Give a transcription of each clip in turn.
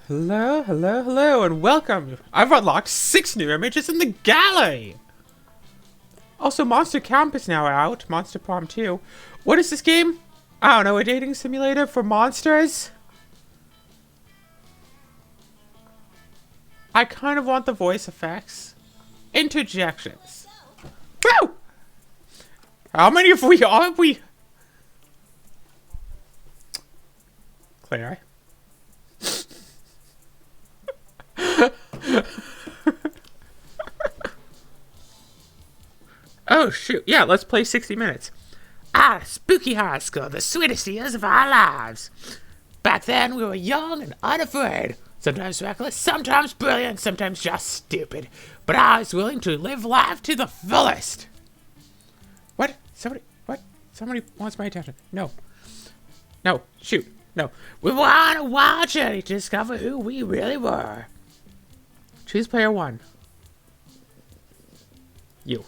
Hello, hello, hello, and welcome! I've unlocked 6 new images in the gallery! Also, Monster Camp is now out, Monster Prom 2. What is this game? I don't know, a dating simulator for monsters? I kind of want the voice effects. Interjections. Woo! How many have we? Claire? Oh shoot, yeah, let's play 60 minutes. Spooky high school, the sweetest years of our lives. Back then we were young and unafraid. Sometimes reckless, sometimes brilliant, sometimes just stupid. But I was willing to live life to the fullest. What? Somebody wants my attention. No. No, shoot, no. We were on a wild journey to discover who we really were. Choose player 1. You.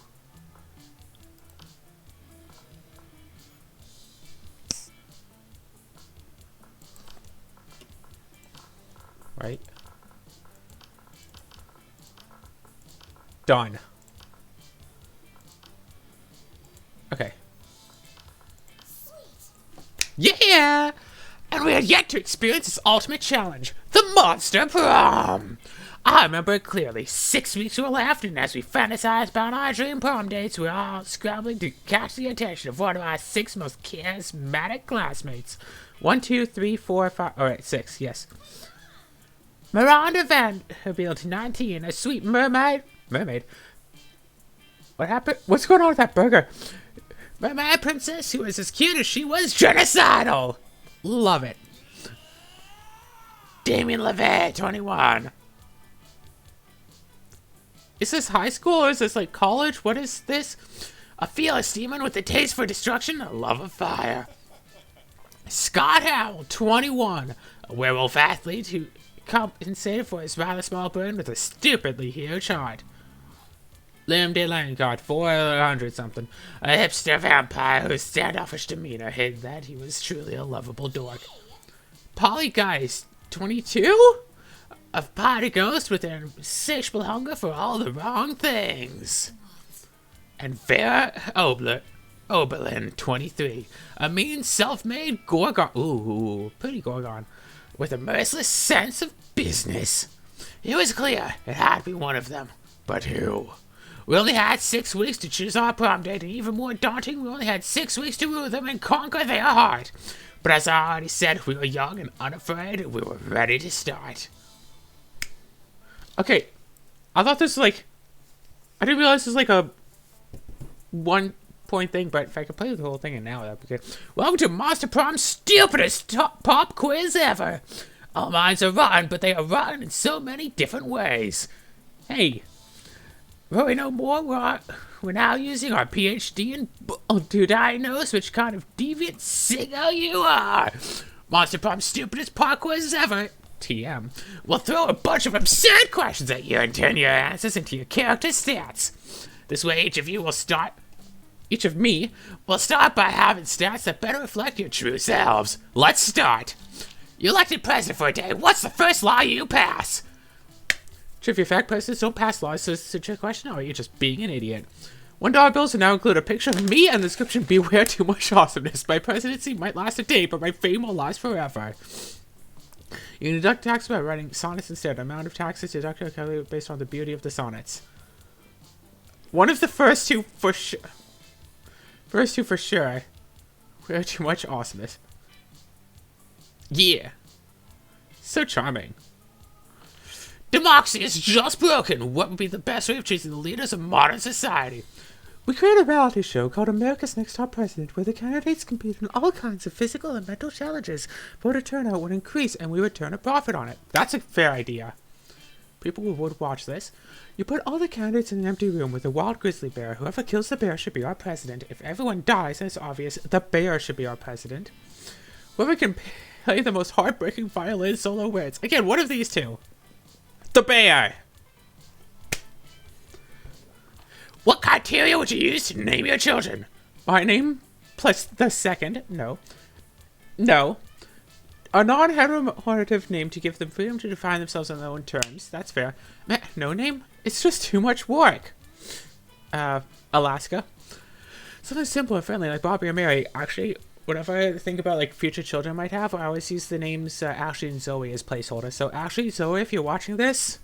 Right? Done. Okay. Yeah! And we had yet to experience this ultimate challenge, the Monster Prom! I remember it clearly. 6 weeks were left, and as we fantasized about our dream prom dates, we were all scrambling to catch the attention of one of our 6 most charismatic classmates. 1, 2, 3, 4, 5. Alright, 6, yes. Miranda Vanderbilt, 19, a sweet mermaid. Mermaid? What happened? What's going on with that burger? Mermaid princess who was as cute as she was genocidal. Love it. Damien LeVay, 21. Is this high school or is this like college? What is this? A fearless demon with a taste for destruction, a love of fire. Scott Howell, 21. A werewolf athlete who compensated for his rather small burn with a stupidly huge heart. Liam DeLangard, 400 something. A hipster vampire whose standoffish demeanor hid that he was truly a lovable dork. Polly Geist, 22? A party ghost with an insatiable hunger for all the wrong things. And Vera Oberlin, 23. A mean, self-made Gorgon. Ooh, pretty Gorgon. With a merciless sense of business. It was clear it had to be one of them. But who? We only had 6 weeks to choose our prom date, and even more daunting, we only had 6 weeks to woo them and conquer their heart. But as I already said, we were young and unafraid, and we were ready to start. Okay, I thought this was like... I didn't realize this was like a 1-point thing, but if I could play with the whole thing and now, that'd be good. Welcome to Monster Prom's stupidest pop quiz ever. Our minds are rotten, but they are rotten in so many different ways. Hey, worry no more, we're now using our PhD in to diagnose which kind of deviant sicko you are. Monster Prom's stupidest pop quiz ever. TM. We'll throw a bunch of absurd questions at you and turn your answers into your character stats. This way each of me will start by having stats that better reflect your true selves. Let's start. You're elected president for a day. What's the first law you pass? Trivia fact, presidents don't pass laws, so it's a trick question, or are you just being an idiot? $1 bills will now include a picture of me and the description, beware too much awesomeness. My presidency might last a day, but my fame will last forever. You can deduct tax by writing sonnets instead. Amount of taxes deducted are calculated based on the beauty of the sonnets. One of the first two for sure. First two for sure. Way too much awesomeness. Yeah. So charming. Democracy is just broken. What would be the best way of choosing the leaders of modern society? We created a reality show called America's Next Top President, where the candidates compete in all kinds of physical and mental challenges. Voter turnout would increase, and we would turn a profit on it. That's a fair idea. People would watch this. You put all the candidates in an empty room with a wild grizzly bear. Whoever kills the bear should be our president. If everyone dies, then it's obvious the bear should be our president. Whoever can play the most heartbreaking violin solo wins. Again, one of these two. The bear! What criteria would you use to name your children? My name plus the second. No. a non-heteronormative name to give them freedom to define themselves on their own terms. That's fair. Meh, no name? It's just too much work. Alaska. Something simple and friendly like Bobby or Mary. Actually, whenever I think about like future children I might have, I always use the names Ashley and Zoe as placeholders. So Ashley, Zoe, if you're watching this,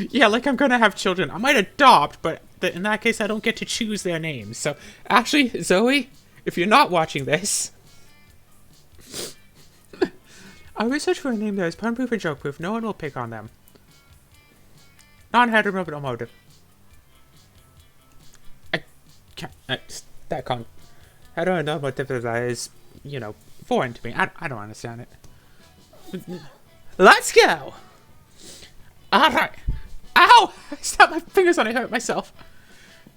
yeah, like I'm gonna have children. I might adopt, but in that case, I don't get to choose their names. So Ashley, Zoe, if you're not watching this, I researched for a name that is pun-proof and joke-proof. No one will pick on them. Non-heteronormative. I can't. That can't. Heteronormative is, you know, foreign to me. I don't understand it. Let's go! Alright. Ow! I stabbed my fingers on it, I hurt myself.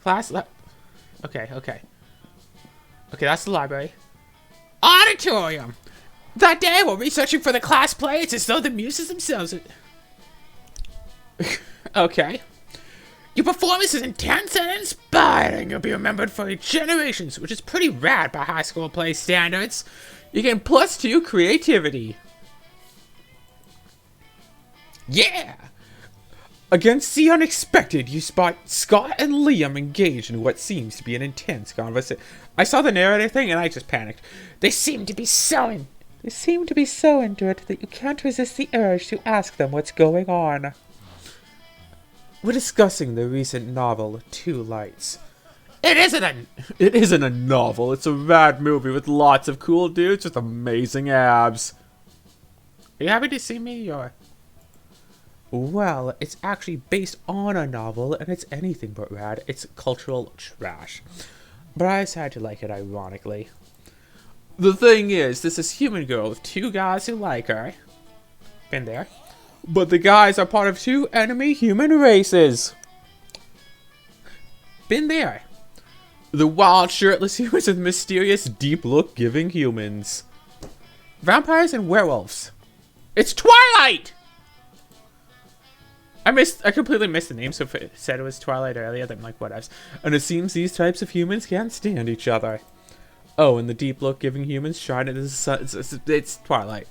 Class, okay. Okay, that's the library. Auditorium! That day, while researching for the class play, it's as though the muses themselves are... Okay. Your performance is intense and inspiring. You'll be remembered for generations, which is pretty rad by high school play standards. You gain +2 creativity. Yeah! Against the unexpected, you spot Scott and Liam engaged in what seems to be an intense conversation. I saw the narrator thing and I just panicked. They seem to be so into it that you can't resist the urge to ask them what's going on. We're discussing the recent novel, Two Lights. It isn't a novel. It's a rad movie with lots of cool dudes with amazing abs. Are you happy to see me, or... Well, it's actually based on a novel, and it's anything but rad. It's cultural trash. But I decided to like it ironically. The thing is, this is human girl with 2 guys who like her. Been there. But the guys are part of 2 enemy human races. Been there. The wild, shirtless humans and mysterious, deep look-giving humans. Vampires and werewolves. It's Twilight! I completely missed the name, so if it said it was Twilight earlier, then like, what else? And it seems these types of humans can't stand each other. Oh, and the deep look-giving humans shine into the sun. It's Twilight.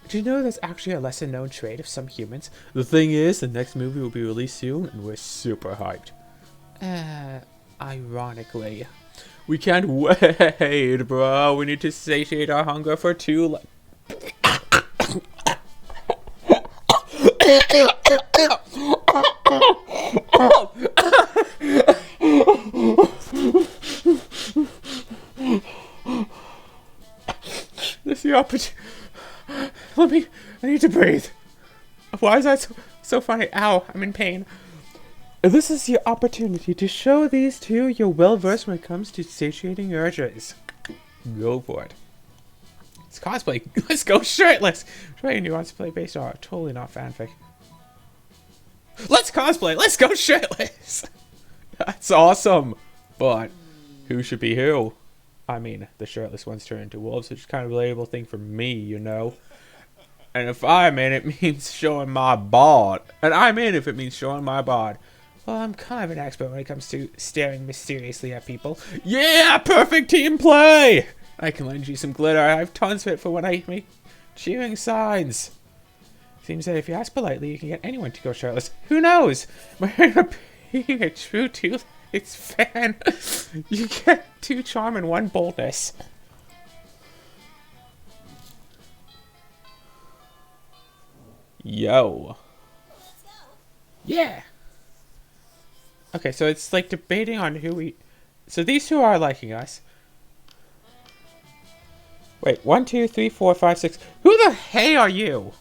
Do you know there's actually a lesser-known trait of some humans? The thing is, the next movie will be released soon, and we're super hyped. Ironically. We can't wait, bro. We need to satiate our hunger for 2 This is the opportunity. I need to breathe. Why is that so funny? Ow, I'm in pain. This is your opportunity to show these 2 you're well versed when it comes to satiating urges. Go for it. It's cosplay. Let's go shirtless. Try a nuanced play based on totally not fanfic. Let's cosplay. Let's go shirtless. That's awesome. But who should be who? I mean, the shirtless ones turn into wolves, which is kind of a relatable thing for me, you know. And if I'm in, it means showing my bod. And I'm in if it means showing my bod. Well, I'm kind of an expert when it comes to staring mysteriously at people. Yeah, perfect team play! I can lend you some glitter. I have tons of it for when I make cheering signs. Seems that if you ask politely, you can get anyone to go shirtless. Who knows? By being a true Two-Lights fan, you get 2 charm and 1 boldness. Yo. Yeah. Okay, so it's like debating on who we... So these 2 are liking us. Wait, 1, 2, 3, 4, 5, 6. Who the hey are you?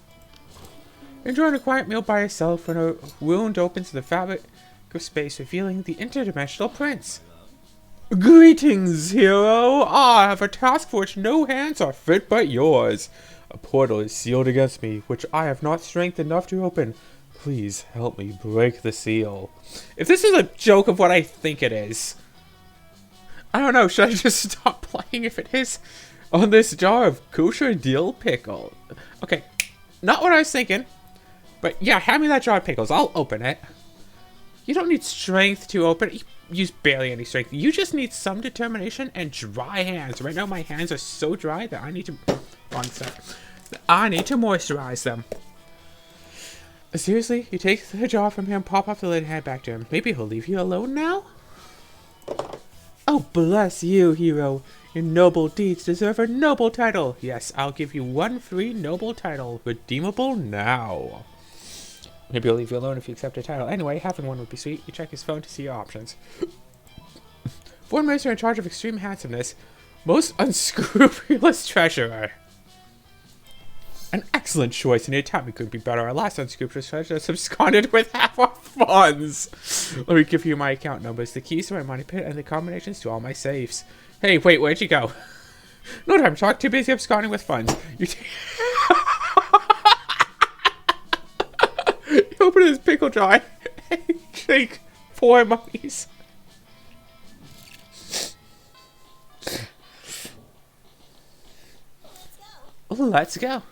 Enjoying a quiet meal by yourself when a wound opens the fabric of space, revealing the interdimensional prince. Greetings, hero! I have a task for which no hands are fit but yours. A portal is sealed against me, which I have not strength enough to open. Please help me break the seal. If this is a joke of what I think it is, I don't know, should I just stop playing if it is? On this jar of kosher dill pickle. Okay, not what I was thinking. But yeah, hand me that jar of pickles. I'll open it. You don't need strength to open it. use barely any strength. You just need some determination and dry hands. Right now, my hands are so dry that I need to... One sec. I need to moisturize them. Seriously? You take the jar from him, pop off the lid, and hand it back to him. Maybe he'll leave you alone now? Oh, bless you, hero. Your noble deeds deserve a noble title. Yes, I'll give you one free noble title. Redeemable now. Maybe he'll leave you alone if you accept a title. Anyway, having one would be sweet. You check his phone to see your options. Foreign minister in charge of extreme handsomeness. Most unscrupulous treasurer. An excellent choice, and your timing couldn't be better. Our last unscrupulous treasurer absconded with half our funds. Let me give you my account numbers, the keys to my money pit, and the combinations to all my safes. Hey, wait, where'd you go? No time to talk, too busy absconding with funds. You open his pickle jar and take 4 mummies. Let's go.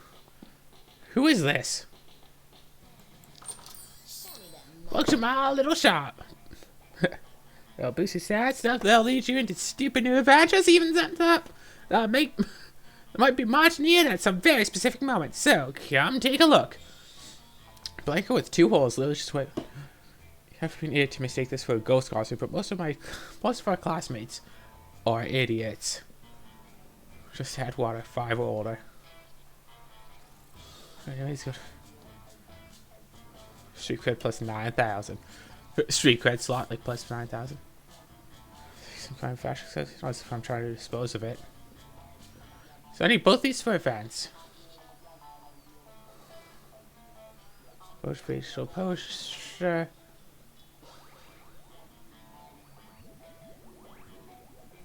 Who is this? Welcome to my little shop. They'll boost your sad stuff. They'll lead you into stupid new adventures. Even something up. That might be much needed at some very specific moment. So come take a look. Blanket with 2 holes. Literally just wait. You have been idiot to mistake this for a ghost costume, but most of our classmates are idiots. Just had water, 5 or older. Anyways, good. Street cred plus 9,000. Street cred slot like plus 9,000. Some kind of fashion accessories. Unless if I'm trying to dispose of it. So I need both these for events. Post facial poster.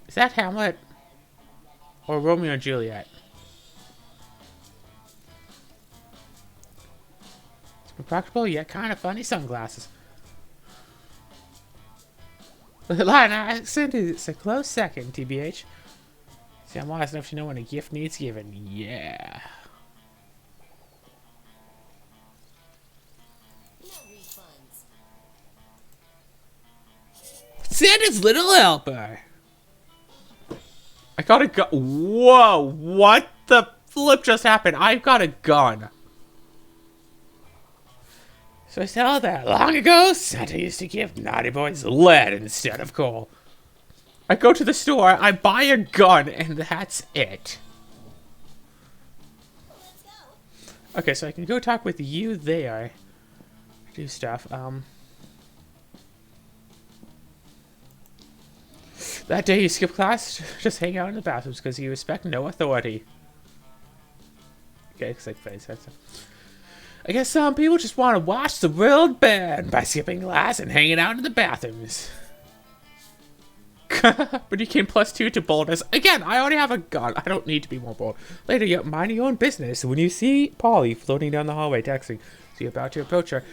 Is that Hamlet? Or Romeo and Juliet? Practical yet kind of funny sunglasses. The Latin accent is a close second, TBH. See, I'm wise enough to know when a gift needs given. Yeah. No refunds. Santa's little helper. I got a gun. Whoa! What the flip just happened? I've got a gun. So I saw that long ago, Santa used to give naughty boys lead instead of coal. I go to the store, I buy a gun, and that's it. Let's go. Okay, so I can go talk with you there. Do stuff. That day you skipped class, just hang out in the bathrooms because you respect no authority. Okay, looks like face that stuff. I guess some people just want to watch the world burn by skipping class and hanging out in the bathrooms. But you came +2 to boldness. Again, I already have a gun. I don't need to be more bold. Later, you mind your own business. When you see Polly floating down the hallway texting, so you're about to approach her.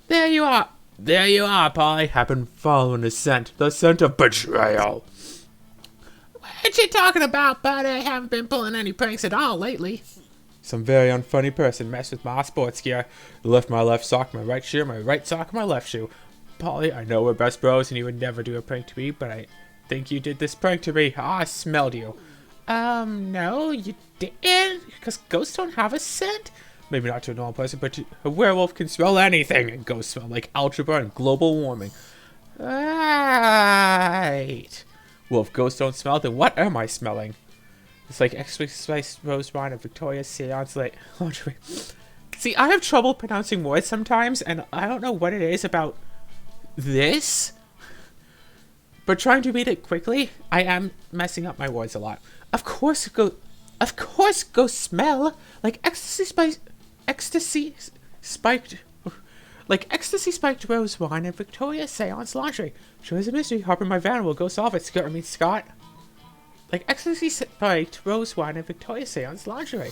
There you are. There you are, Polly. I've been following the scent of betrayal. What you talking about, buddy? I haven't been pulling any pranks at all lately. Some very unfunny person messed with my sports gear. Left my left sock, my right shoe, my right sock, my left shoe. Polly, I know we're best bros and you would never do a prank to me, but I think you did this prank to me. I smelled you. No, you didn't, because ghosts don't have a scent. Maybe not to a normal person, but a werewolf can smell anything, and ghosts smell like algebra and global warming. Right. Well, if ghosts don't smell, then what am I smelling? It's like extra spiced rose wine and Victoria's Seance lingerie. See, I have trouble pronouncing words sometimes, and I don't know what it is about this. But trying to read it quickly, I am messing up my words a lot. Of course, go smell like ecstasy spiked rose wine and Victoria's Seance lingerie. Sure as a mystery. Hop in my van. We'll go solve it. Scott. Like ecstasy spiked rose wine and Victoria's Seance lingerie.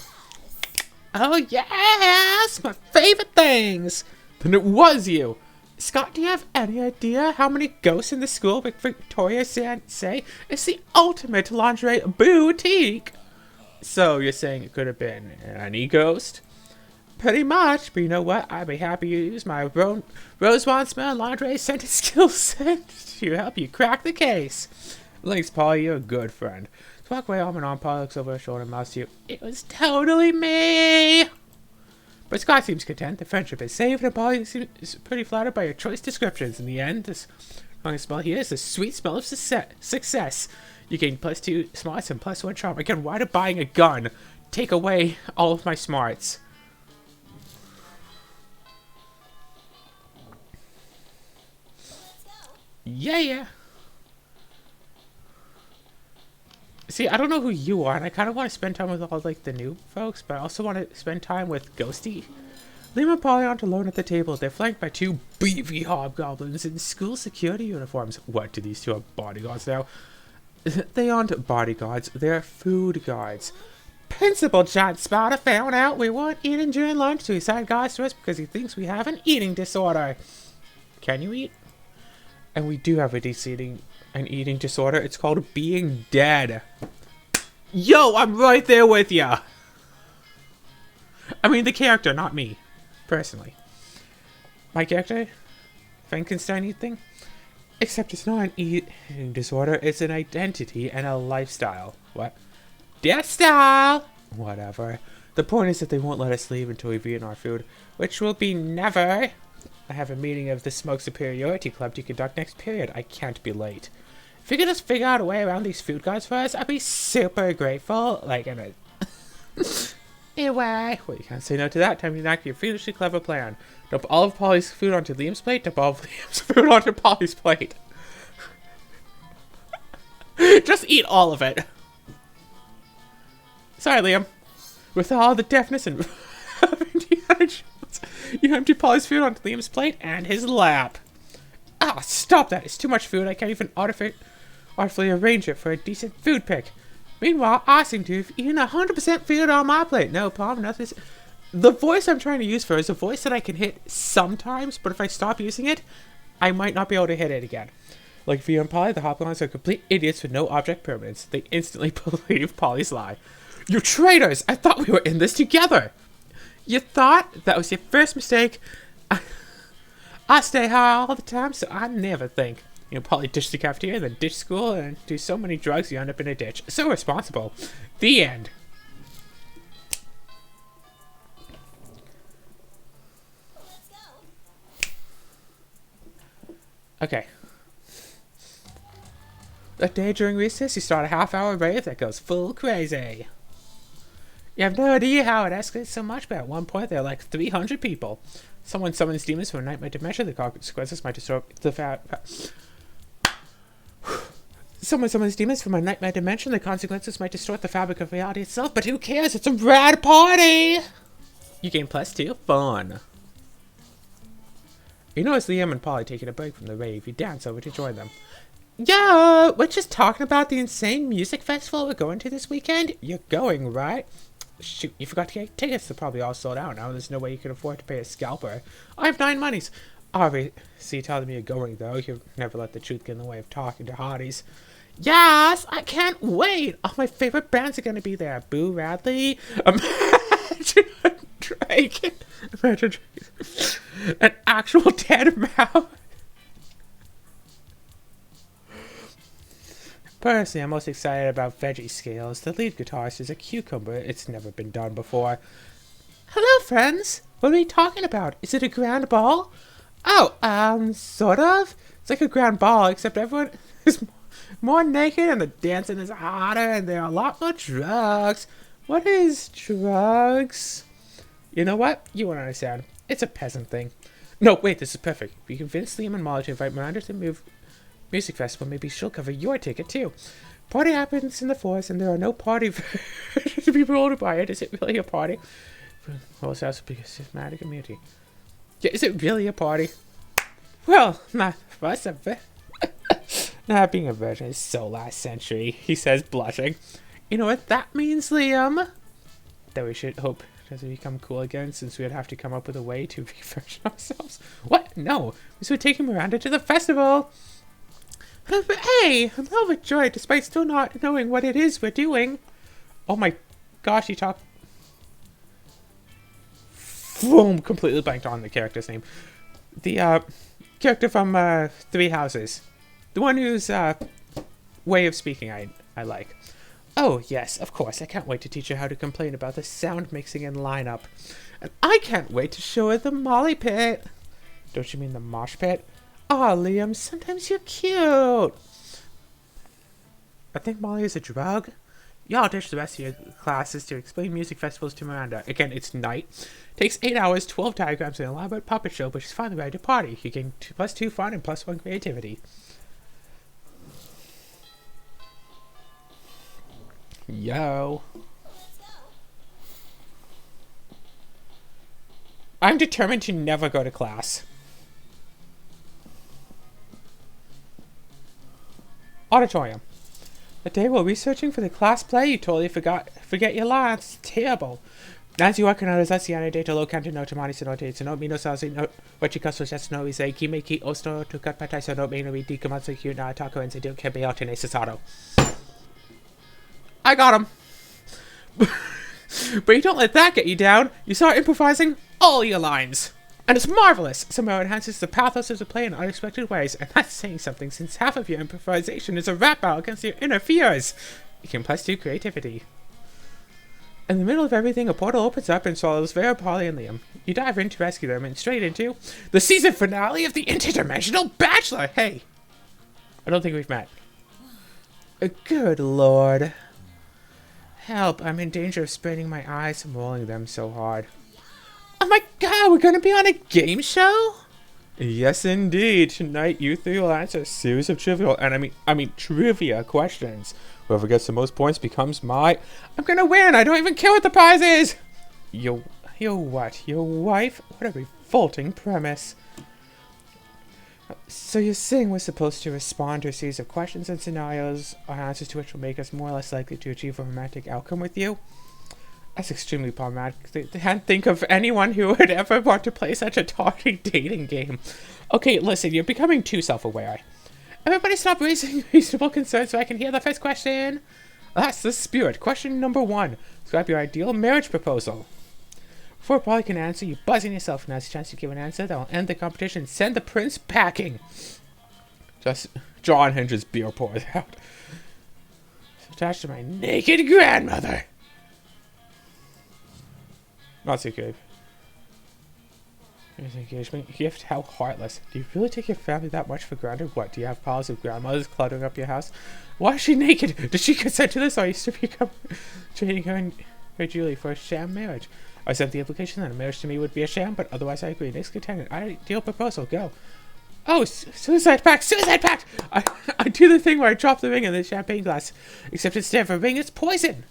Oh yes, my favorite things. Then it was you. Scott, do you have any idea how many ghosts in the school Victoria's Seance? It's the ultimate lingerie boutique. So you're saying it could have been any ghost? Pretty much, but you know what? I'd be happy to use my Rose Wand Smell Lingerie Scented skill set to help you crack the case. Thanks, Polly. You're a good friend. So walk away, arm in arm. Polly looks over her shoulder and mouths to you. It was totally me! But Scott seems content. The friendship is saved, and Polly seems pretty flattered by your choice descriptions. In the end, this strongest smell here is the sweet smell of success. You gain +2 smarts and +1 charm. Again, why did buying a gun take away all of my smarts? Yeah. See, I don't know who you are, and I kind of want to spend time with all, like, the new folks, but I also want to spend time with Ghosty. Liam and Polly aren't alone at the table. They're flanked by 2 beefy hobgoblins in school security uniforms. What, do these 2 have bodyguards now? They aren't bodyguards, they're food guards. Principal John Sparta found out we weren't eating during lunch, so he assigned guys to us because he thinks we have an eating disorder. Can you eat? And we do have an eating disorder. It's called being dead. Yo, I'm right there with ya. I mean, the character, not me, personally. My character, Frankenstein thing. Except it's not an eating disorder. It's an identity and a lifestyle. What? Death style. Whatever. The point is that they won't let us leave until we've eaten our food, which will be never. I have a meeting of the Smoke Superiority Club to conduct next period. I can't be late. If you could just figure out a way around these food guards for us, I'd be super grateful. Like, in a... Anyway. Well, you can't say no to that. Time to enact your fiendishly clever plan. Dump all of Polly's food onto Liam's plate. Dump all of Liam's food onto Polly's plate. Just eat all of it. Sorry, Liam. With all the deafness and... You empty Polly's food onto Liam's plate and his lap. Ah, stop that. It's too much food. I can't even artfully arrange it for a decent food pick. Meanwhile, I seem to have eaten 100% food on my plate. No problem, nothing. The voice I'm trying to use for is a voice that I can hit sometimes, but if I stop using it, I might not be able to hit it again. Like Vio and Polly, the Hopalons are complete idiots with no object permanence. They instantly believe Polly's lie. You traitors! I thought we were in this together! You thought? That was your first mistake. I stay high all the time, so I never think. You know, Polly ditch the cafeteria, then ditch school, and do so many drugs you end up in a ditch. So responsible. The end. Okay. That day during recess, you start a half-hour rave that goes full crazy. You have no idea how it escalates so much, but at one point there are like 300 people. Someone summons demons from a nightmare dimension. The consequences might destroy the Someone summons demons from a nightmare dimension. The consequences might distort the fabric of reality itself, but who cares? It's a rad party! You gain +2. Fun. You notice Liam and Polly taking a break from the rave. You dance over to join them. Yo! We're just talking about the insane music festival we're going to this weekend. You're going, right? Shoot, you forgot to get tickets. They're probably all sold out now. There's no way you can afford to pay a scalper. I have 9 monies. Obviously, telling me you're going, though. You never let the truth get in the way of talking to hotties. Yes! I can't wait! All my favorite bands are going to be there. Boo Radley. Imagine Dragon. Imagine Dragon. An actual dead mouse. Personally, I'm most excited about Veggie Scales. The lead guitarist is a cucumber. It's never been done before. Hello, friends. What are we talking about? Is it a grand ball? Oh, sort of. It's like a grand ball, except everyone is more naked and the dancing is harder and there are a lot more drugs. What is drugs? You know what? You won't understand. It's a peasant thing. No, wait, this is perfect. If you convince Liam and Molly to invite Miranda to the music festival, maybe she'll cover your ticket too. Party happens in the forest and there are no party to be ruled by it. Is it really a party? Well, it has to be a systematic community. Yeah, is it really a party? Well, not for us. Not being a virgin is so last century, he says, blushing. You know what that means, Liam? That we should hope does it become cool again, since we would have to come up with a way to refresh ourselves. What? No. We would take Miranda to the festival. Hey, I'm overjoyed despite still not knowing what it is we're doing. Oh my gosh, you talk... boom, completely blanked on the character's name. The character from Three Houses. The one whose way of speaking I like. Oh, yes, of course. I can't wait to teach her how to complain about the sound mixing and lineup. And I can't wait to show her the Molly Pit. Don't you mean the mosh pit? Aw, Liam, sometimes you're cute. I think Molly is a drug. Y'all ditch the rest of your classes to explain music festivals to Miranda. Again, it's night. Takes 8 hours, 12 diagrams, and an elaborate puppet show, but she's finally ready to party. You gain +2 fun and +1 creativity. Yo. I'm determined to never go to class. Auditorium. The day while researching for the class play, you totally forget your lines. It's terrible. As you recognize that's the antidote lo canto no tamani sonote sono mino salsi no what you cuss just no say kimeki osto to cut patai sono mino we decomatsu cute na taco and do can be alternate sasato. I got him. But you don't let that get you down. You start improvising all your lines. And it's marvelous. Somehow it enhances the pathos of the play in unexpected ways. And that's saying something since half of your improvisation is a rap battle against your inner fears. You can +2 creativity. In the middle of everything, a portal opens up and swallows Vera, Polly, and Liam. You dive in to rescue them and straight into the season finale of the Interdimensional Bachelor. Hey, I don't think we've met. Good lord. Help, I'm in danger of spraining my eyes from rolling them so hard. Oh my god, we're gonna be on a game show? Yes, indeed. Tonight, you three will answer a series of trivial, and I mean trivia questions. Whoever gets the most points becomes my... I'm gonna win! I don't even care what the prize is! Your what? Your wife? What a revolting premise. So your sing was supposed to respond to a series of questions and scenarios, or answers to which will make us more or less likely to achieve a romantic outcome with you? That's extremely problematic. They can't think of anyone who would ever want to play such a tawdry dating game. Okay, listen, you're becoming too self-aware. Everybody stop raising reasonable concerns so I can hear the first question. That's the spirit. Question number 1. Describe your ideal marriage proposal. Before Polly can answer, you buzz in yourself and has a chance to give an answer that will end the competition. Send the prince packing. Just John Hinge's beer pours out. It's attached to my naked grandmother. Not so good. Here's an engagement gift. How heartless. Do you really take your family that much for granted? What, do you have piles of grandmothers cluttering up your house? Why is she naked? Did she consent to this? Or are you still trading her and her Julie for a sham marriage? I sent the implication that a marriage to me would be a sham, but otherwise I agree. Next contender. Ideal proposal. Go. Oh, suicide pact! Suicide pact! I do the thing where I drop the ring in the champagne glass. Except instead of a ring, it's poison.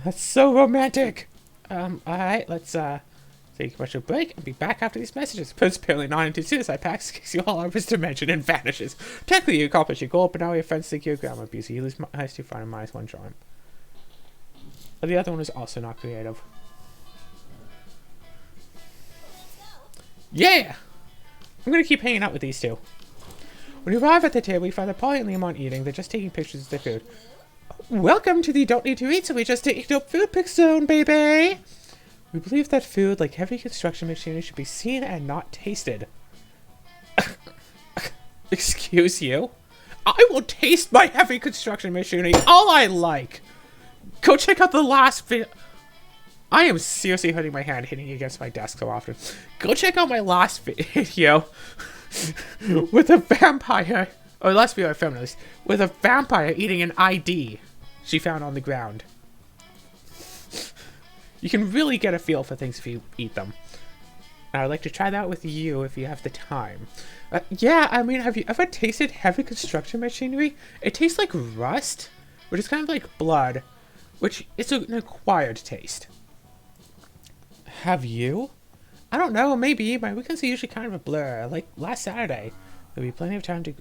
That's so romantic. Alright, let's, take a commercial break and be back after these messages. Prince apparently not into suicide pacts, kicks you all out of his dimension and vanishes. Technically, you accomplish your goal, but now your friends think you're grandma abuse. You lose -2 fun and -1 charm. But the other one is also not creative. Yeah! I'm gonna keep hanging out with these two. When you arrive at the table, you find that Polly and Liam aren't eating. They're just taking pictures of their food. Welcome to the Don't Need to Eat, so we just take up food pic zone, baby! We believe that food, like heavy construction machinery, should be seen and not tasted. Excuse you? I will taste my heavy construction machinery all I like! Go check out the last video. I am seriously hurting my hand hitting against my desk so often. Go check out my last video with a vampire, or last video I filmed at least, with a vampire eating an ID she found on the ground. You can really get a feel for things if you eat them. And I'd like to try that with you if you have the time. Yeah, I mean, have you ever tasted heavy construction machinery? It tastes like rust, which is kind of like blood, which is an acquired taste. Have you? I don't know, maybe. My weekends are usually kind of a blur. Like last Saturday. There'll be plenty of time to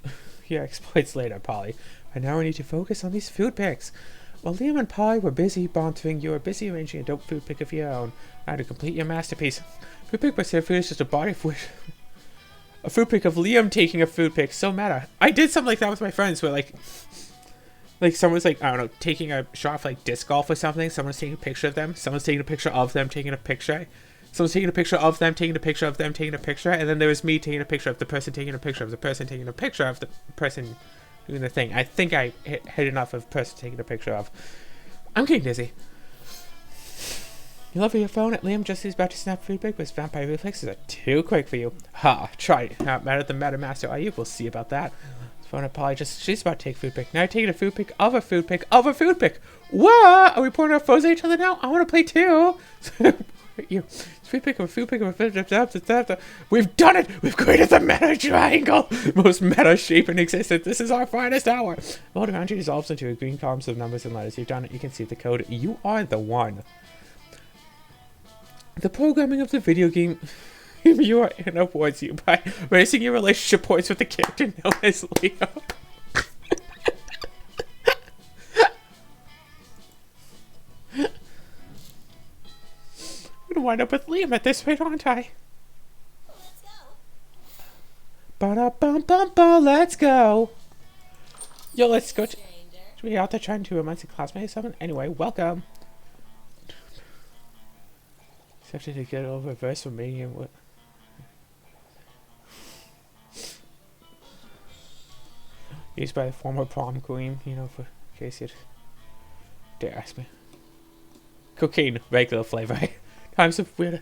hear exploits later, Polly. But now we need to focus on these food pics. While Liam and Polly were busy bonding, you were busy arranging a dope food pic of your own. Now to complete your masterpiece. Food pic by food is just a body of which... A food pic of Liam taking a food pic. So meta. I did something like that with my friends where like someone's like, I don't know, taking a shot of like disc golf or something. Someone's taking a picture of them. Someone's taking a picture of them taking a picture. Someone's taking a picture of them, taking a picture of them, taking a picture, and then there was me taking a picture of the person taking a picture of the person taking a picture of the person doing the thing. I think I hit enough of person taking a picture of. I'm getting dizzy. You love your phone at Liam just as about to snap food pic, but his vampire reflexes are too quick for you. Ha, try it. Not mad at the Meta Master, are you? We'll see about that. His phone at Polly she's about to take food pic. Now taking a food pic of a food pic of a food pic. What? Are we pointing our phones at each other now? I want to play too. You. Food pic of a food pic of a food pic. We've done it! We've created the meta triangle! Most meta shape in existence. This is our finest hour. Mode around you dissolves into a green columns of numbers and letters. You've done it. You can see the code. You are the one. The programming of the video game you are in awards you by raising your relationship points with the character known as Leo. I'm gonna wind up with Liam at this rate, aren't I? Let's go. Ba-da-bum-bum-ba, let's go. Yo, let's go. Should we be out there trying to romance a classmate or something? Anyway, welcome. Accepted to get over verse from me and what? Used by the former prom queen, you know, for in case you'd dare ask me. Cocaine, regular flavor. Times of weird.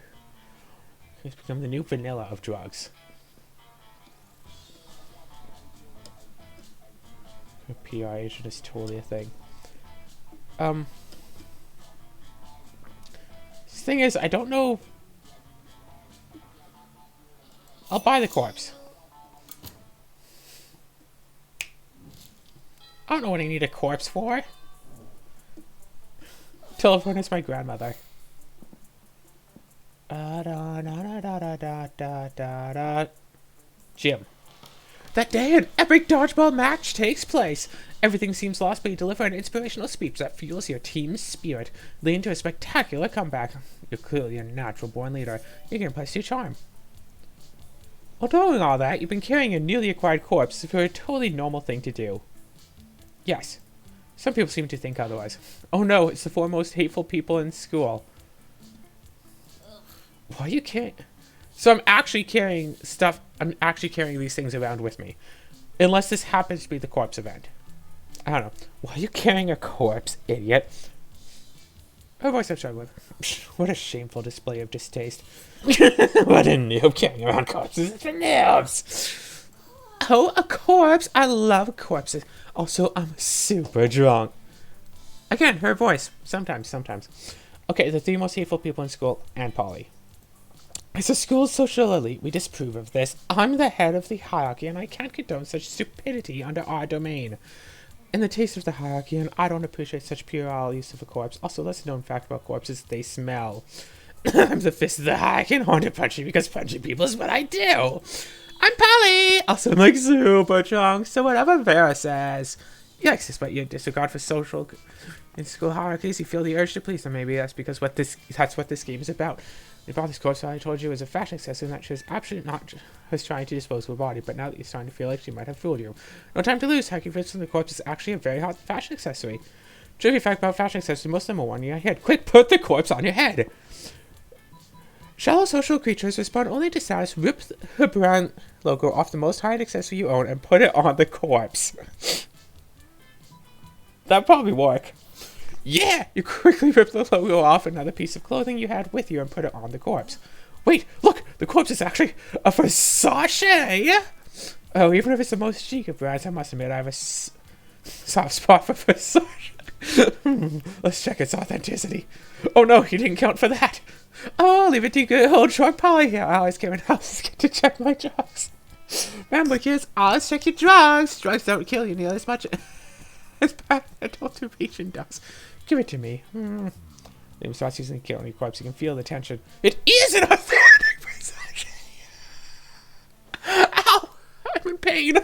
It's become the new vanilla of drugs. A PR agent is totally a thing. Thing is, I don't know. I'll buy the corpse. I don't know what I need a corpse for. Telephone is my grandmother. Jim. That day, an epic dodgeball match takes place. Everything seems lost, but you deliver an inspirational speech that fuels your team's spirit, leading to a spectacular comeback. You're clearly a natural-born leader. You can impress your charm. While doing all that, you've been carrying a newly acquired corpse for a totally normal thing to do. Yes. Some people seem to think otherwise. Oh no, it's the four most hateful people in school. Why are you carrying... So I'm actually carrying stuff... I'm actually carrying these things around with me. Unless this happens to be the corpse event. I don't know. Why are you carrying a corpse, idiot? Oh, voice I've struggled with. What a shameful display of distaste. What a noob carrying around corpses. It's for noobs. Oh, a corpse. I love corpses. Also, I'm super drunk. Again, her voice. Sometimes. Okay, the three most hateful people in school and Polly. As a school's social elite, we disapprove of this. I'm the head of the hierarchy, and I can't condone such stupidity under our domain. In the taste of the hierarchy, and I don't appreciate such puerile use of a corpse. Also, lesser known fact about corpses, they smell. I'm the fist of the hierarchy and haunted punching because punching people is what I do. I'm Polly! Also, I'm like super drunk, so whatever Vera says. Yikes, despite your disregard for social in school hierarchies, you feel the urge to please them. Maybe that's because that's what this game is about. We bought this corpse I told you was a fashion accessory and that she was absolutely not was trying to dispose of her body, but now that you're starting to feel like she might have fooled you. No time to lose. Hacking fits from the corpse is actually a very hot fashion accessory. Trivia fact about fashion accessories, most of them are on your head. Quick, put the corpse on your head! Shallow social creatures respond only to status. Rip the brand logo off the most high-end accessory you own and put it on the corpse. That'd probably work. Yeah! You quickly rip the logo off another piece of clothing you had with you and put it on the corpse. Wait, look! The corpse is actually a Versace! Oh, even if it's the most chic of brands, I must admit I have a soft spot for Versace. Let's check its authenticity. Oh no, you didn't count for that. Oh, leave it to good old drug Polly here. I always came in houses get to check my drugs. Remember, kids, always check your drugs. Drugs don't kill you nearly as much as adulteration does. Give it to me. Liam starts using the killing corpse. You can feel the tension. It is an authentic Versace. Ow! I'm in pain.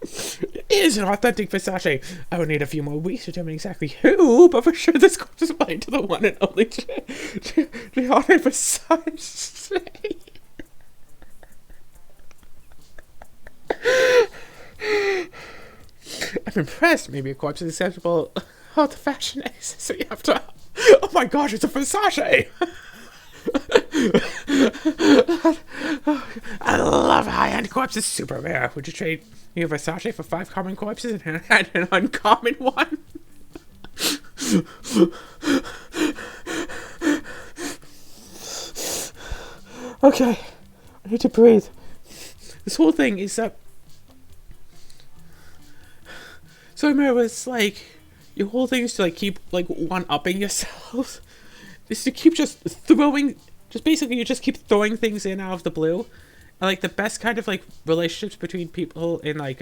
It is an authentic Versace. I would need a few more weeks to determine exactly who, but for sure this corpse is mine to the one and only Gianni Versace. I'm impressed. Maybe a corpse is acceptable. Oh, the fashion accessory after. Oh my gosh, it's a Versace! corpse is super rare. Would you trade your Versace for 5 common corpses and an uncommon one? Okay, I need to breathe. This whole thing is that. So I remember it's like your whole thing is to like keep like one-upping yourself. Is to keep just throwing, just basically you just keep throwing things in out of the blue, and like the best kind of like relationships between people in like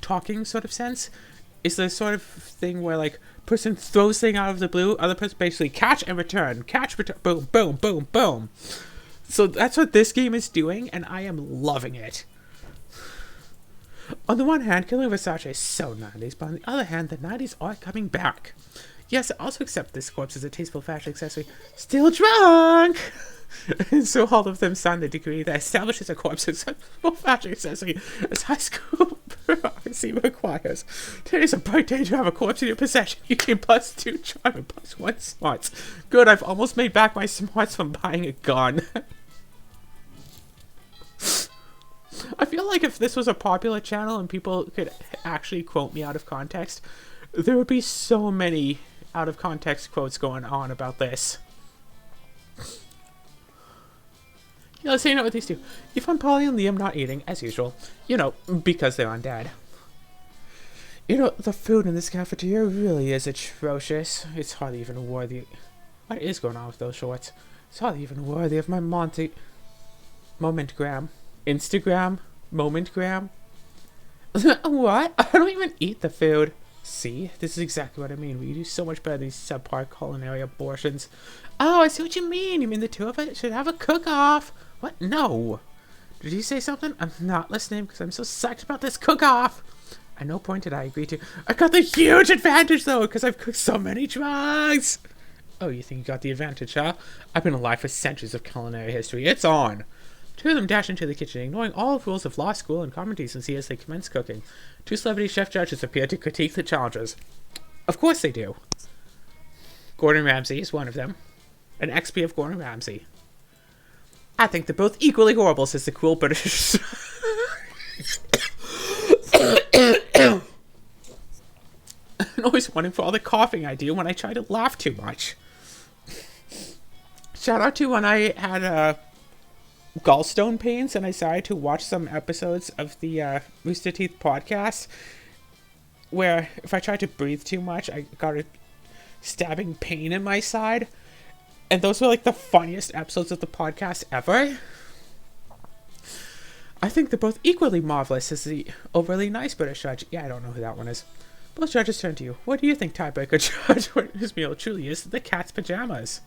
talking sort of sense is the sort of thing where like person throws thing out of the blue, other person basically catch and return, catch, return, boom, boom, boom, boom. So that's what this game is doing, and I am loving it. On the one hand, killing Versace is so 90s, but on the other hand, the 90s are coming back. Yes, I also accept this corpse as a tasteful fashion accessory. Still drunk! And so all of them signed the degree that establishes a corpse acceptable fashion accessory as high school bureaucracy requires. Today's a bright day to have a corpse in your possession. You gain +2 charm and +1 smarts. Good, I've almost made back my smarts from buying a gun. I feel like if this was a popular channel and people could actually quote me out of context, there would be so many out of context quotes going on about this. Yeah, let's hang out with these two. You find Polly and Liam not eating, as usual. You know, because they're on Dad. You know, the food in this cafeteria really is atrocious. It's hardly even worthy. What is going on with those shorts? It's hardly even worthy of my Momentgram. Instagram? Momentgram? What? I don't even eat the food. See? This is exactly what I mean. We do so much better than these subpar culinary abortions. Oh, I see what you mean. You mean the two of us should have a cook-off? What? No. Did you say something? I'm not listening because I'm so psyched about this cook-off. At no point did I agree to. I got the huge advantage, though, because I've cooked so many drugs. Oh, you think you got the advantage, huh? I've been alive for centuries of culinary history. It's on. Two of them dash into the kitchen, ignoring all rules of law school and common decency as they commence cooking. 2 celebrity chef judges appear to critique the challenges. Of course they do. Gordon Ramsay is one of them. An XP of Gordon Ramsay. I think they're both equally horrible, says the cool British. I'm always wondering for all the coughing I do when I try to laugh too much. Shout out to when I had gallstone pains and I decided to watch some episodes of the Rooster Teeth podcast where if I tried to breathe too much, I got a stabbing pain in my side. And those were like the funniest episodes of the podcast ever. I think they're both equally marvelous, as the overly nice British judge. Yeah, I don't know who that one is. Both judges turn to you. What do you think, tiebreaker judge, when his meal truly is the cat's pajamas?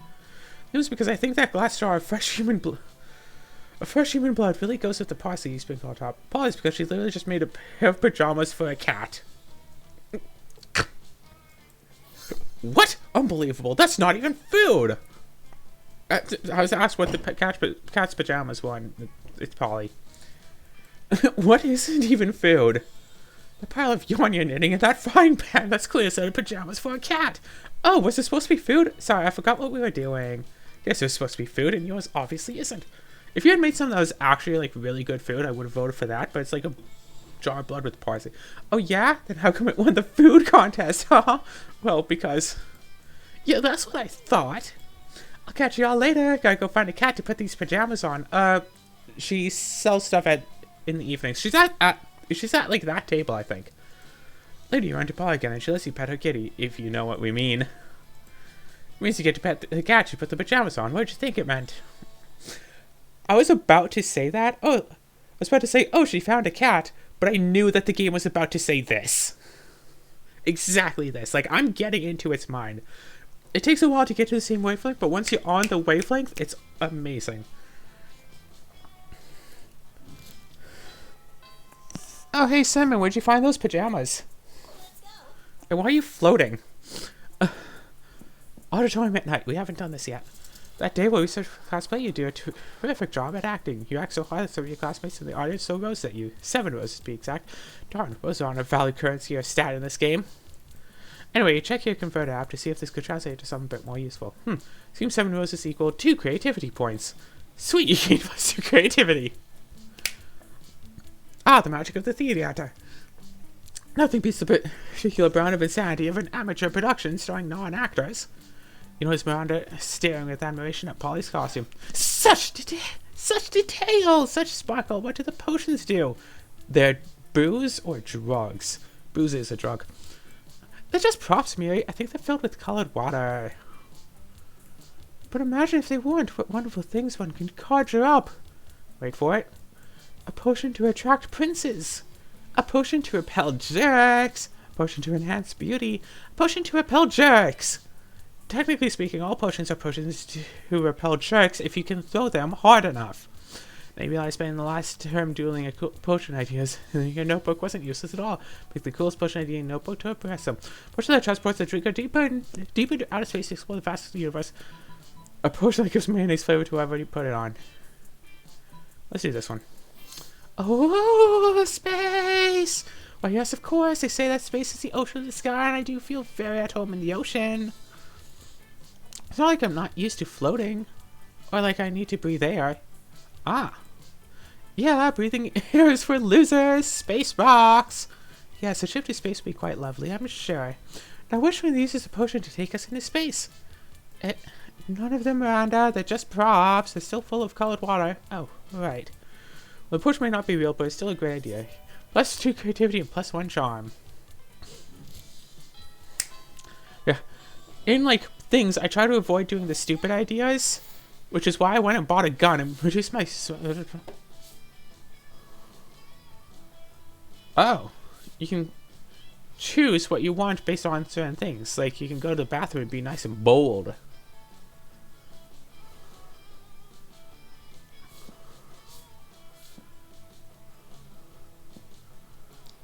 It was because I think that glass jar of fresh human blood really goes with the parsley you sprinkle on top. Probably because she literally just made a pair of pajamas for a cat. What? Unbelievable. That's not even food! I was asked what the cat's pajamas were, and it's Polly. What isn't even food? The pile of yarn you're knitting in that frying pan, that's clear set of pajamas for a cat. Oh, was this supposed to be food? Sorry, I forgot what we were doing. Yes, it was supposed to be food, and yours obviously isn't. If you had made something that was actually, like, really good food, I would have voted for that, but it's like a jar of blood with parsley. Oh, yeah? Then how come it won the food contest, huh? Well, because... Yeah, that's what I thought. I'll catch y'all later. Gotta go find a cat to put these pajamas on. She sells stuff in the evenings. She's at like that table, I think. Later, you run to Polly again, and she lets you pet her kitty, if you know what we mean. It means you get to pet the cat you put the pajamas on. What did you think it meant? I was about to say that. Oh, I was about to say, oh, she found a cat, but I knew that the game was about to say this. Exactly this. Like, I'm getting into its mind. It takes a while to get to the same wavelength, but once you're on the wavelength, it's amazing. Oh, hey, Simon, where'd you find those pajamas? Let's go. And why are you floating? Auditorium at night. We haven't done this yet. That day where we started cosplay, you do a terrific job at acting. You act so hard that some of your classmates in the audience so rose at you. 7 roses, to be exact. Darn, roses aren't a valid currency or stat in this game. Anyway, you check your converter app to see if this could translate to something a bit more useful. Seems 7 roses equal 2 creativity points. Sweet, you gained +2 creativity. Ah, the magic of the theater. Nothing beats the particular brand of insanity of an amateur production starring non-actors. You notice Miranda staring with admiration at Polly's costume. Such detail! Such sparkle! What do the potions do? They're booze or drugs? Booze is a drug. They're just props, Mary. I think they're filled with colored water. But imagine if they weren't. What wonderful things one can conjure up. Wait for it. A potion to attract princes. A potion to repel jerks. A potion to enhance beauty. A potion to repel jerks. Technically speaking, all potions are potions to repel jerks if you can throw them hard enough. Maybe I spent the last term dueling potion ideas, and your notebook wasn't useless at all. Pick the coolest potion idea in your notebook to impress them. Potion that transports the drinker deeper into outer space to explore the vast universe. A potion that gives mayonnaise flavor to whoever you put it on. Let's do this one. Oh, space! Why, yes, of course. They say that space is the ocean of the sky, and I do feel very at home in the ocean. It's not like I'm not used to floating, or like I need to breathe air. Ah. Yeah, breathing air is for losers. Space rocks. Yes, a trip to space would be quite lovely, I'm sure. Now, which one of these is a potion to take us into space? None of them, Miranda. They're just props. They're still full of colored water. Oh, right. Well, the potion may not be real, but it's still a great idea. +2 creativity and +1 charm. Yeah. In, like, things, I try to avoid doing the stupid ideas, which is why I went and bought a gun and reduced my... Oh. You can choose what you want based on certain things. Like, you can go to the bathroom and be nice and bold.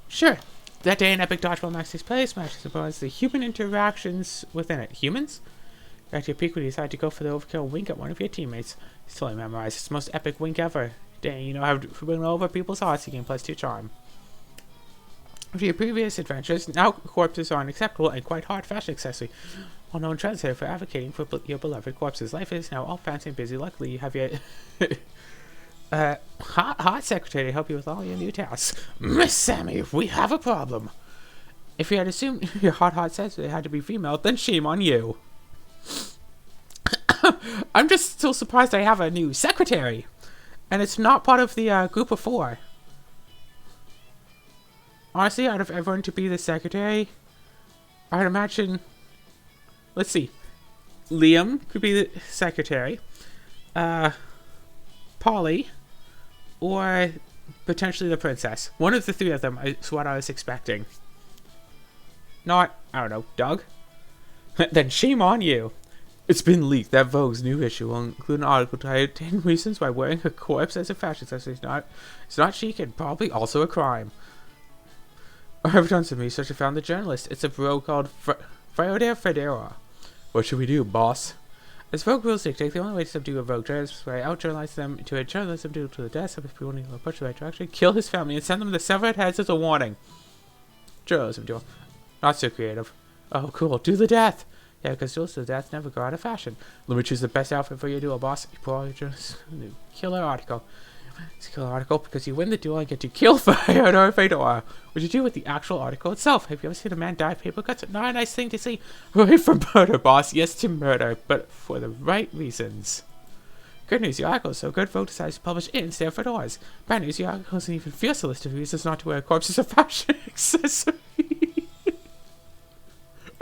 Sure. That day, an epic dodgeball match takes place. Match supplies the human interactions within it. Humans? At your peak when you decide to go for the overkill wink at one of your teammates. It's totally memorized. It's the most epic wink ever. Dang, you know how to win over people's hearts. You gain +2 charm. After your previous adventures, now corpses are an acceptable and quite hard fashion accessory. Well-known translator for advocating for your beloved corpses. Life is now all fancy and busy. Luckily, you have your... hot secretary to help you with all your new tasks. Miss Sammy, we have a problem. If you had assumed your hot secretary had to be female, then shame on you. I'm just still surprised I have a new secretary. And it's not part of the group of 4. Honestly, out of everyone to be the secretary, I'd imagine... Let's see. Liam could be the secretary. Polly... Or potentially the princess. One of the 3 of them is what I was expecting. Not, I don't know, Doug? Then shame on you. It's been leaked that Vogue's new issue will include an article titled 10 Reasons Why Wearing a Corpse as a Fashion Accessory is not chic and probably also a crime. I've done some research and found the journalist. It's a Vogue called Friode Federa. What should we do, boss? As Vogue rules dictate, the only way to subdue a Vogue journalist is by out-journalize them to a journalism due to the death of his people need to approach the right direction, kill his family, and send them the severed heads as a warning. Journalism duel. Not so creative. Oh, cool. Do the death. Yeah, because duels to the death never go out of fashion. Let me choose the best outfit for your duel, boss. You pull out your journalist. Killer article. It's a killer article because you win the duel and get to kill fire or Fedora. What you do with the actual article itself? Have you ever seen a man die of paper cuts? Not a nice thing to see. Right for murder, boss. Yes to murder, but for the right reasons. Good news, your article is so good, Vogue decides to publish it instead of Fedora's. Bad news, your article doesn't even fierce a list of reasons not to wear a corpse as a fashion accessory.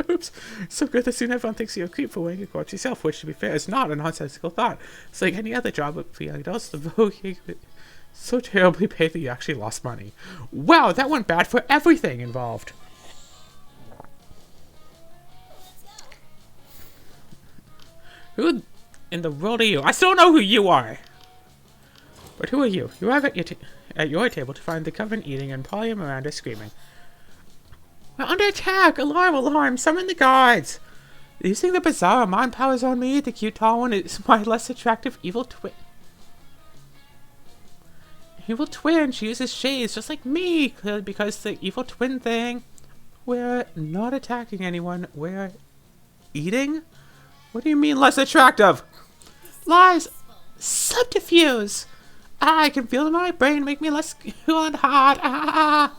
Oops. So good that soon everyone thinks you're a creep for wearing a corpse yourself, which, to be fair, is not a nonsensical thought. It's like any other job for young adults, the Vogue so terribly paid that you actually lost money. Wow, that went bad for everything involved. Who in the world are you? I still know who you are! But who are you? You arrive at your table to find the coven eating and Polly and Miranda screaming. We're under attack! Alarm! Alarm! Summon the guards! Using the bizarre mind powers on me, the cute tall one is my less attractive evil twin. Evil twin, she uses shades just like me, clearly because the evil twin thing. We're not attacking anyone, we're eating? What do you mean less attractive? Lies! Subterfuge! I can feel them in my brain, make me less cool and hot. Ah.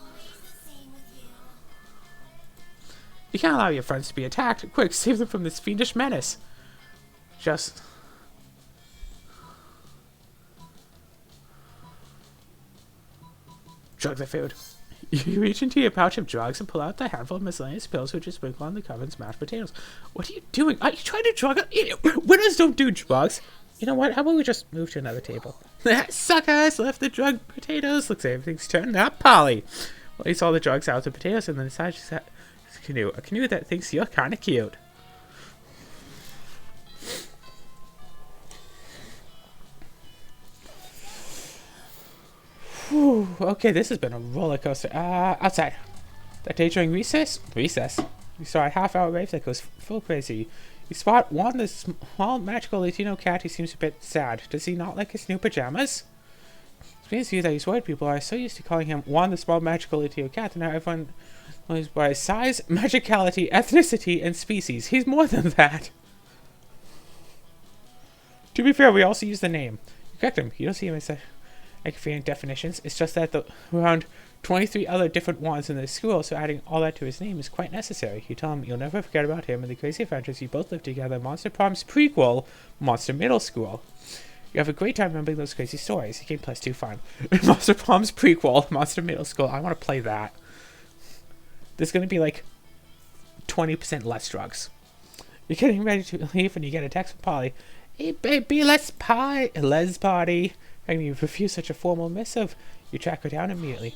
You can't allow your friends to be attacked. Quick, save them from this fiendish menace. Just... Drugs are food. You reach into your pouch of drugs and pull out the handful of miscellaneous pills which you sprinkle on the covered mashed potatoes. What are you doing? Are you trying to drug up? Winners don't do drugs. You know what? How about we just move to another table? Suckers left the drug potatoes. Looks like everything's turned out Polly. Well, eats all the drugs out of the potatoes and then decides to set a canoe. A canoe that thinks you're kind of cute. Whew, okay, this has been a roller coaster. Outside. That day during recess? Recess. You saw a half-hour rave that goes full crazy. You spot Juan, the small magical Latino cat who seems a bit sad. Does he not like his new pajamas? It means to you that these white people are so used to calling him Juan, the small magical Latino cat, that now everyone knows by his size, magicality, ethnicity, and species. He's more than that. To be fair, we also use the name. You correct him. You don't see him as convenient definitions. It's just that the around 23 other different ones in the school, so adding all that to his name is quite necessary. You tell him you'll never forget about him and the crazy adventures you both lived together in Monster Prom's prequel, Monster Middle School. You have a great time remembering those crazy stories. You gain +2 fun. Monster Prom's prequel, Monster Middle School. I want to play that. There's going to be like 20% less drugs. You're getting ready to leave when you get a text from Polly. Hey baby, let's party. And you refuse such a formal missive. You track her down immediately.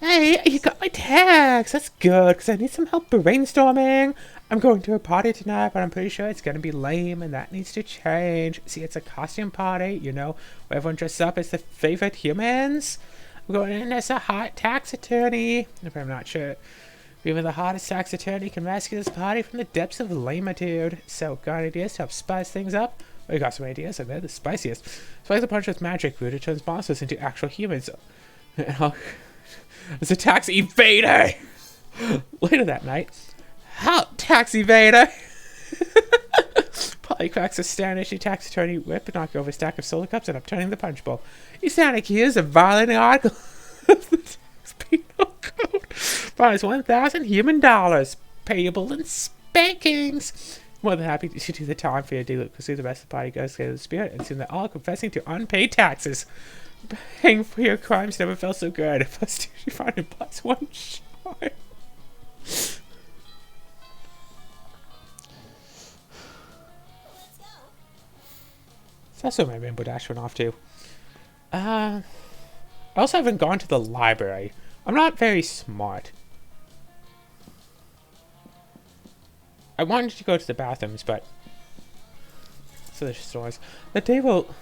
Hey, you got my text. That's good, because I need some help brainstorming. I'm going to a party tonight, but I'm pretty sure it's going to be lame, and that needs to change. See, it's a costume party, you know, where everyone dresses up as the favorite humans. I'm going in as a hot tax attorney. If I'm not sure, even the hottest tax attorney can rescue this party from the depths of lamitude. So, got ideas to help spice things up? We got some ideas, and they're the spiciest. Spice a punch with magic food, it turns monsters into actual humans. It's a tax evader! Later that night, halt, tax evader! Polly cracks a Spanish tax attorney whip and knock over a stack of soda cups and upturning the punch bowl. You stand accused of violating article of the tax penal code. Fines $1,000 human dollars, payable in spankings. More than happy to do the time for your deal because the rest of the party goes together the spirit and soon they're all confessing to unpaid taxes. Paying for your crimes never felt so good. +2 you find it +1 shy. So that's where my rainbow dash went off to. I also haven't gone to the library. I'm not very smart. I wanted to go to the bathrooms, but so there's stores. The day will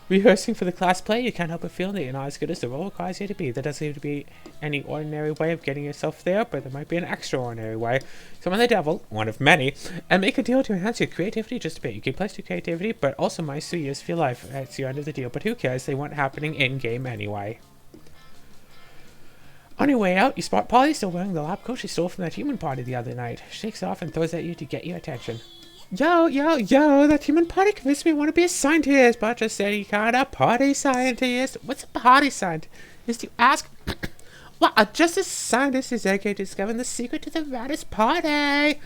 rehearsing for the class play, you can't help but feel that you're not as good as the role requires you to be. There doesn't seem to be any ordinary way of getting yourself there, but there might be an extraordinary way. Summon the devil, one of many, and make a deal to enhance your creativity just a bit. You can +2 creativity, but also minus 3 years for your life. That's your end of the deal, but who cares? They weren't happening in-game anyway. On your way out, you spot Polly still wearing the lab coat she stole from that human party the other night. She shakes off and throws at you to get your attention. Yo, that human party convinced me I want to be a scientist, but just any kind of party scientist. What's a party scientist? You ask? Well, just a scientist is dedicated to discovering the secret to the raddest party.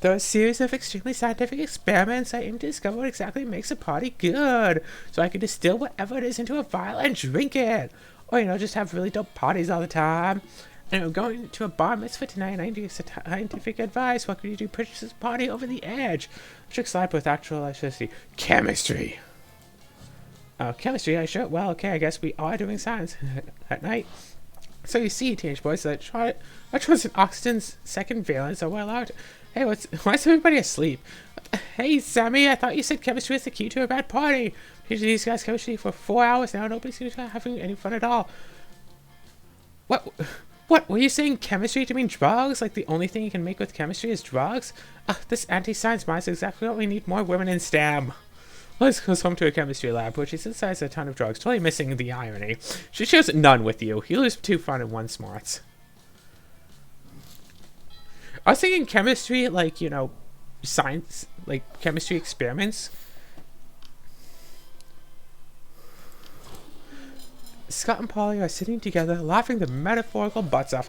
There are a series of extremely scientific experiments I aim to discover what exactly makes a party good, so I can distill whatever it is into a vial and drink it. Or, you know, just have really dope parties all the time. And I'm going to a bar mitzvah tonight, and I need scientific advice. What can you do? Push this party over the edge. Trick slide with actual electricity. Chemistry. Chemistry, I sure. Well, okay, I guess we are doing science at night. So you see, teenage boys, that was oxygen's second valence are well out. Hey, why is everybody asleep? Hey, Sammy, I thought you said chemistry is the key to a bad party. Teaching these guys chemistry for 4 hours now. Nobody seems to be having any fun at all. What? Were you saying chemistry to mean drugs? Like the only thing you can make with chemistry is drugs? This anti-science mind is exactly what we need. More women in STEM. Liz goes home to a chemistry lab, where she synthesizes a ton of drugs, totally missing the irony. She shares none with you. You lose 2 fun and 1 smarts. I was thinking chemistry, like, you know, science, like chemistry experiments. Scott and Polly are sitting together, laughing their metaphorical butts off.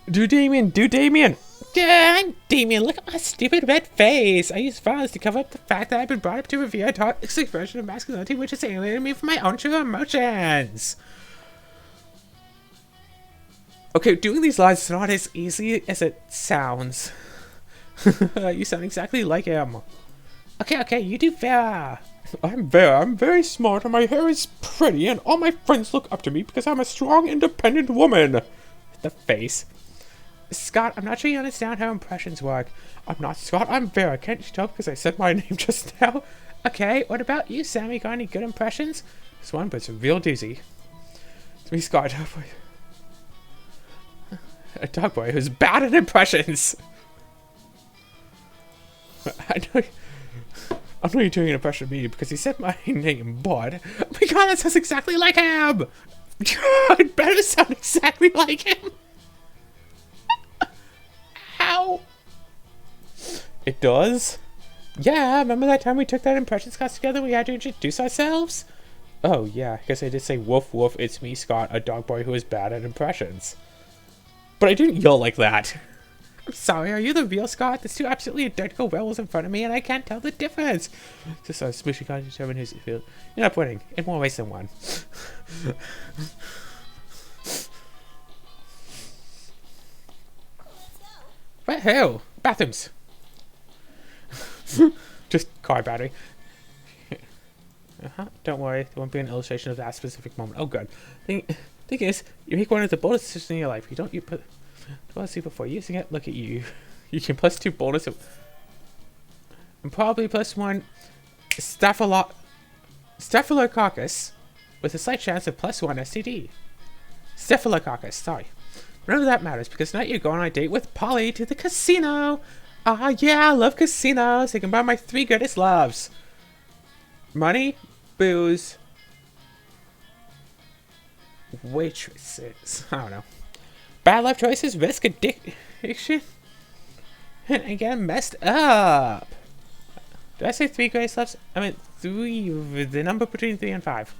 Do Damien, do Damien! Yeah, I'm Damien, look at my stupid red face! I use violence to cover up the fact that I've been brought up to revere a toxic version of masculinity which has alienated me from my own true emotions! Okay, doing these lines is not as easy as it sounds. You sound exactly like him. Okay, you do Vera. I'm Vera. I'm very smart and my hair is pretty and all my friends look up to me because I'm a strong, independent woman. The face. Scott, I'm not sure you understand how impressions work. I'm not Scott, I'm Vera. Can't you tell because I said my name just now? Okay, what about you, Sammy? Got any good impressions? This one, but it's a real doozy. It's me, Scott. A dog boy who's bad at impressions. I know you're doing an impression of me because he said my name, but oh my god, that sounds exactly like him. It better sound exactly like him. How? It does? Yeah, remember that time we took that impressions class together and we had to introduce ourselves? Oh yeah, I guess I did say woof woof, it's me, Scott, a dog boy who is bad at impressions. But I didn't yell like that. I'm sorry, are you the real Scott? There's two absolutely identical werewolves in front of me and I can't tell the difference. Just a smooshy can't determine who's feel. You're not winning, in more ways than one. Where who? Bathrooms. Just car battery. Don't worry, there won't be an illustration of that specific moment. Oh good. Thing is, you make one of the boldest decisions in your life. You put see before using it. Look at you. You can plus 2 bonus and probably plus 1 staphylococcus with a slight chance of plus 1 STD. Staphylococcus, sorry. None of that matters because tonight you're going on a date with Polly to the casino. Ah, yeah, I love casinos. They can buy my 3 greatest loves: money, booze, waitresses. I don't know. Bad life choices, risk addiction, and again messed up. Did I say 3 greatest loves? I meant 3, the number between 3 and 5.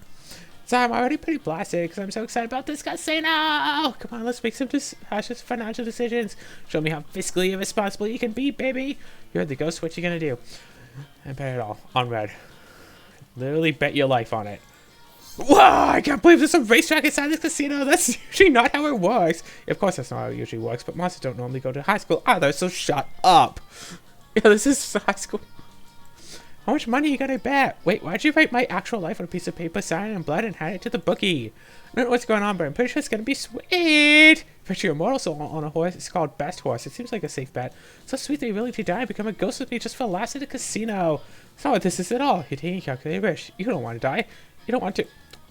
So I'm already pretty blasted because I'm so excited about this casino. Come on, let's make some financial decisions. Show me how fiscally irresponsible you can be, baby. You're the ghost. What you gonna do? I bet it all on red. Literally bet your life on it. Whoa! I can't believe there's a racetrack inside this casino. That's usually not how it works. Of course, that's not how it usually works. But monsters don't normally go to high school either. So shut up. Yeah, this is high school. How much money you gonna bet? Wait, why'd you write my actual life on a piece of paper, sign it in blood, and hand it to the bookie? I don't know what's going on, but I'm pretty sure it's gonna be sweet. Picture your immortal soul on a horse. It's called Best Horse. It seems like a safe bet. So sweet that you're willing to die and become a ghost with me just for laughs at a casino. It's not what this is at all. You're taking a calculated risk. You don't want to die. You don't want to.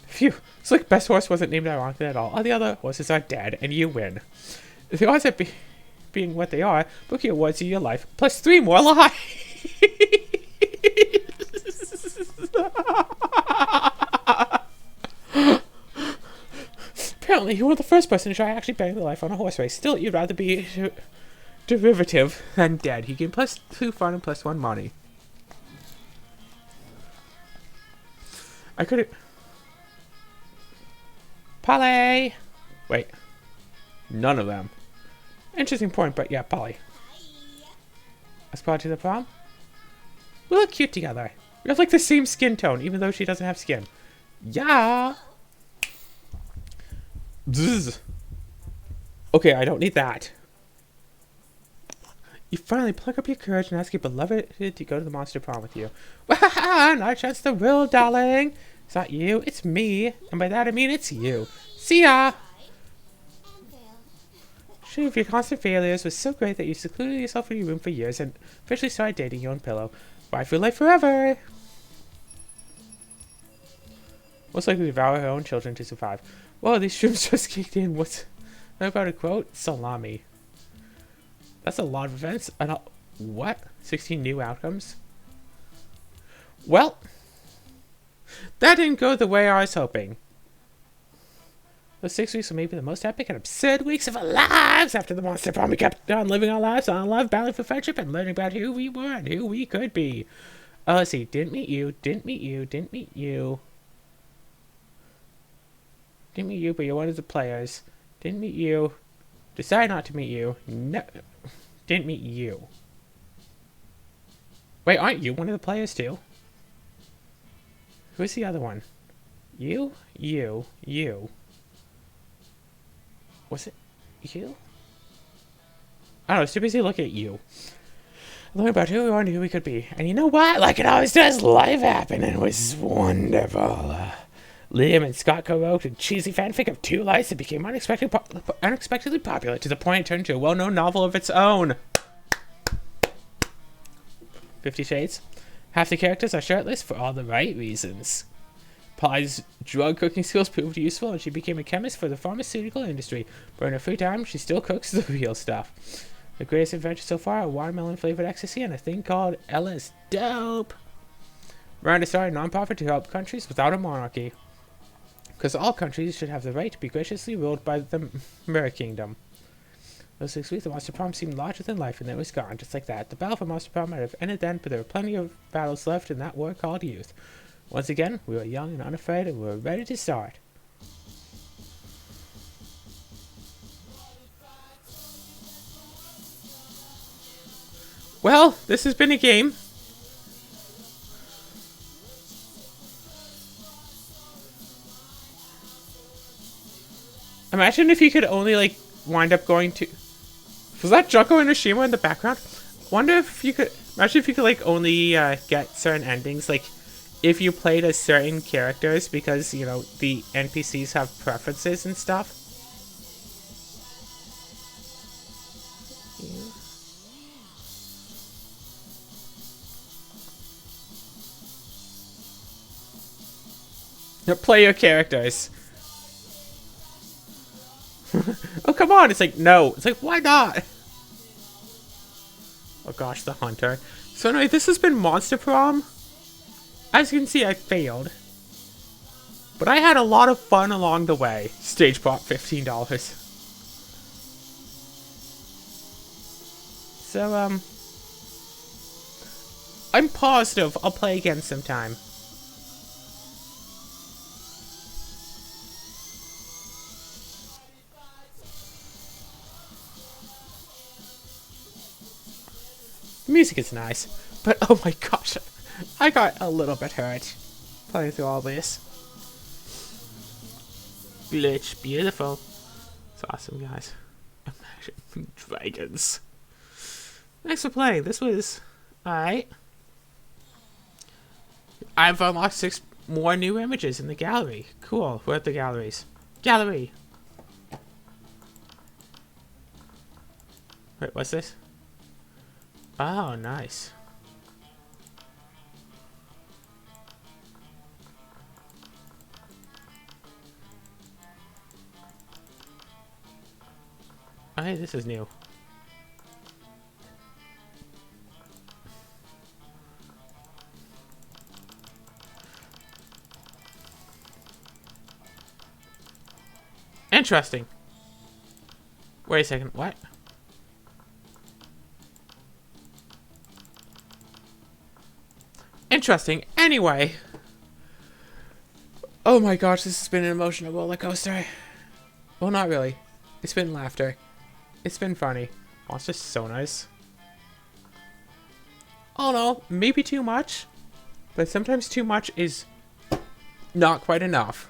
Phew. It's like Best Horse wasn't named ironically at all. All the other horses are dead, and you win. The odds of being what they are, bookie awards you your life, plus 3 more lives. Apparently, you were the first person to try actually betting the life on a horse race. Still, you'd rather be derivative than dead. You gain plus 2 fun and plus 1 money. I could've... Polly! Wait. None of them. Interesting point, but yeah, Polly. Let's go out to the prom. We look cute together. We have like the same skin tone, even though she doesn't have skin. Yeah! Bzzz. Okay, I don't need that. You finally pluck up your courage and ask your beloved to go to the monster prom with you. Wahaha! Not a chance to will, darling. It's not you, it's me. And by that I mean it's you. See ya! Shame of your constant failures was so great that you secluded yourself in your room for years and officially started dating your own pillow. Bye for life forever! Most likely to devour her own children to survive. Whoa, these shrooms just kicked in. What about a quote? Salami. That's a lot of events. What? 16 new outcomes? Well, that didn't go the way I was hoping. Those 6 weeks were maybe the most epic and absurd weeks of our lives. After the monster prom, we kept on living our lives on love, battling for friendship, and learning about who we were and who we could be. Oh, let's see. Didn't meet you. Didn't meet you, but you're one of the players. Didn't meet you. Decided not to meet you. No. Didn't meet you. Wait, aren't you one of the players too? Who's the other one? You? You. Was it you? I don't know, I was too busy looking at you. Learn about who we are and who we could be. And you know what? Like it always does, life happened and it was wonderful. Liam and Scott co-wrote a cheesy fanfic of two lives that became unexpectedly popular to the point it turned into a well-known novel of its own. 50 Shades. Half the characters are shirtless for all the right reasons. Polly's drug cooking skills proved useful and she became a chemist for the pharmaceutical industry. But in her free time, she still cooks the real stuff. The greatest adventure so far, a watermelon flavored ecstasy and a thing called Ella's Dope. Miranda started a non-profit to help countries without a monarchy. Because all countries should have the right to be graciously ruled by the Mirror Kingdom. Those 6 weeks, the Monster Prom seemed larger than life, and then it was gone, just like that. The battle for Monster Prom might have ended then, but there were plenty of battles left in that war called youth. Once again, we were young and unafraid, and we were ready to start. Well, this has been a game. Imagine if you could only, like, wind up going to... Was that Junko Inoshima in the background? Wonder if you could... Imagine if you could, like, only get certain endings, like, if you played as certain characters, because, you know, the NPCs have preferences and stuff. Yeah. Play your characters. Oh, come on. It's like, no. It's like, why not? Oh, gosh, the hunter. So, anyway, this has been Monster Prom. As you can see, I failed. But I had a lot of fun along the way. Stage prop, $15. So, I'm positive I'll play again sometime. The music is nice, but oh my gosh, I got a little bit hurt playing through all this. Glitch, beautiful. It's awesome, guys. Imagine dragons. Thanks for playing. This was alright. I've unlocked 6 more new images in the gallery. Cool. We're at the galleries. Gallery. Wait, what's this? Oh, nice. Oh, hey, this is new. Interesting. Wait a second, what? Interesting. Anyway. Oh my gosh, this has been an emotional roller coaster. Well, not really. It's been laughter. It's been funny. Oh, it's just so nice. Oh no, maybe too much. But sometimes too much is not quite enough.